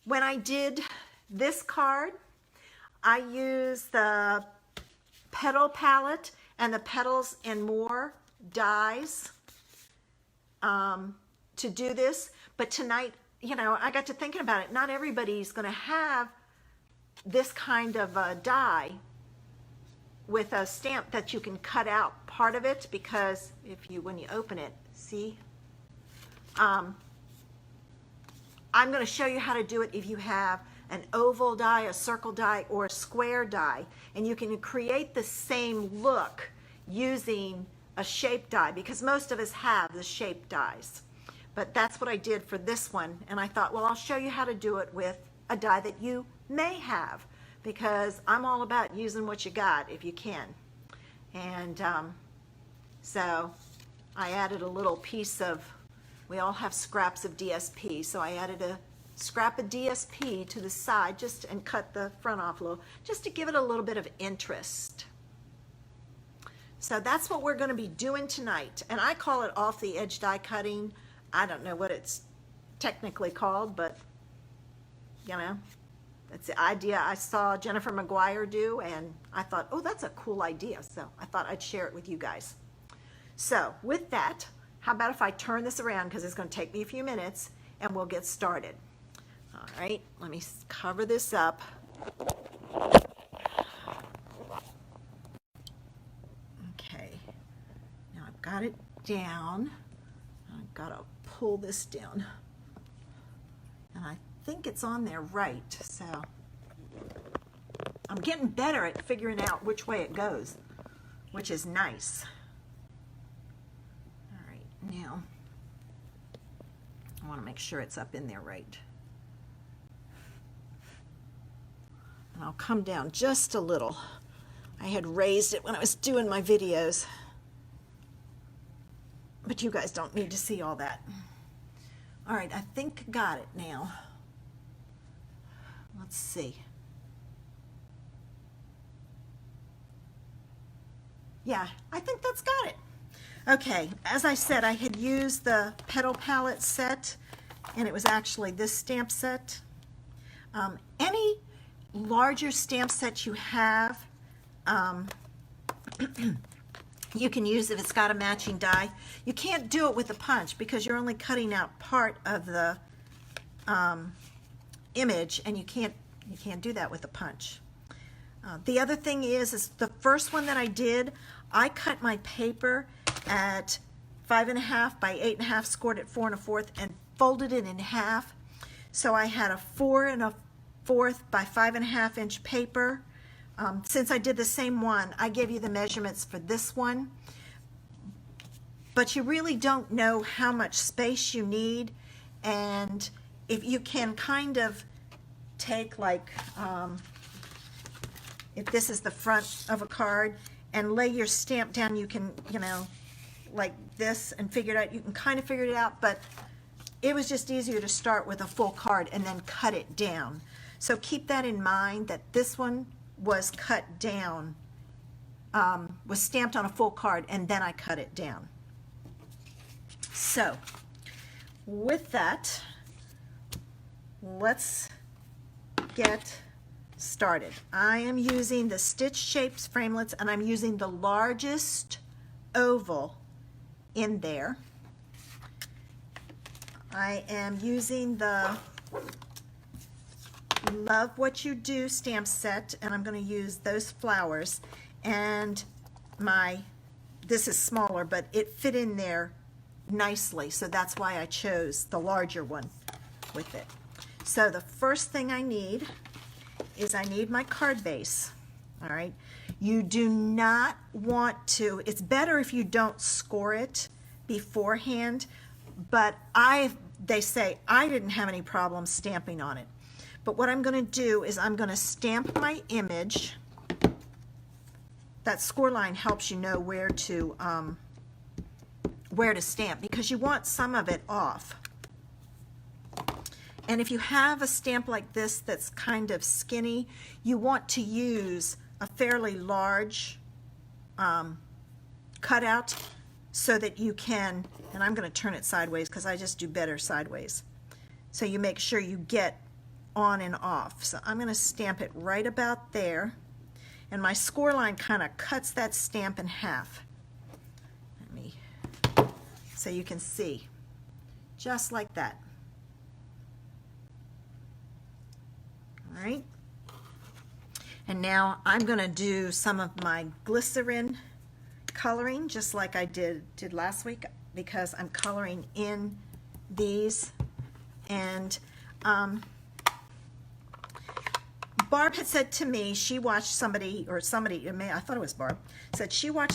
When I did this card, I used the petal palette and the Petals and More dies to do this. But tonight, you know, I got to thinking about it. Not everybody's going to have this kind of a die with a stamp that you can cut out part of it, because if you, when you open it, see, I'm going to show you how to do it if you have an oval die, a circle die, or a square die, and you can create the same look using a shape die, because most of us have the shape dies. But that's what I did for this one, and I thought, well, I'll show you how to do it with a die that you may have, because I'm all about using what you got if you can. And so I added a little piece of, we all have scraps of DSP, so I added a scrap of DSP to the side just and cut the front off a little, just to give it a little bit of interest. So that's what we're going to be doing tonight, and I call it off the edge die cutting. I don't know what it's technically called, but you know, that's the idea I saw Jennifer McGuire do, and I thought, oh, that's a cool idea, so I thought I'd share it with you guys. So with that, how about if I turn this around, because it's going to take me a few minutes, and we'll get started. All right, let me cover this up. Okay, now I've got it down. I've got to pull this down, and I think it's on there right, so I'm getting better at figuring out which way it goes, which is nice. All right, now I want to make sure it's up in there right. And I'll come down just a little. I had raised it when I was doing my videos, but you guys don't need to see all that. All right, I think I got it now. Let's see. Yeah, I think that's got it. Okay, as I said, I had used the petal palette set, and it was actually this stamp set. Any larger stamp set you have, you can use if it's got a matching die. You can't do it with a punch because you're only cutting out part of the image, and you can't do that with a punch. The other thing is the first one that I did, I cut my paper at 5.5 by 8.5, scored at 4 1/4, and folded it in half. So I had a 4 1/4 by 5.5 inch paper. Since I did the same one, I gave you the measurements for this one, but you really don't know how much space you need, and if you can kind of take, like, if this is the front of a card, and lay your stamp down, you can, you know, like this, and figure it out. You can kind of figure it out, but it was just easier to start with a full card and then cut it down. So keep that in mind, that this one was cut down, was stamped on a full card, and then I cut it down. So with that, let's get started. I am using the Stitch Shapes framelits, and I'm using the largest oval in there. I am using the Love What You Do stamp set, and I'm going to use those flowers, and this is smaller, but it fit in there nicely, so that's why I chose the larger one with it. So the first thing I need is I need my card base. All right, you do not want to, it's better if you don't score it beforehand, but they say I didn't have any problem stamping on it. But what I'm going to do is I'm going to stamp my image. That score line helps you know where to stamp, because you want some of it off. And if you have a stamp like this that's kind of skinny, you want to use a fairly large cutout so that you can, and I'm going to turn it sideways because I just do better sideways. So you make sure you get on and off. So I'm going to stamp it right about there. And my score line kind of cuts that stamp in half. Let me, so you can see. Just like that. All right. And now I'm going to do some of my glycerin coloring, just like I did last week, because I'm coloring in these. And Barb had said to me, she watched somebody, I thought it was Barb, said she watched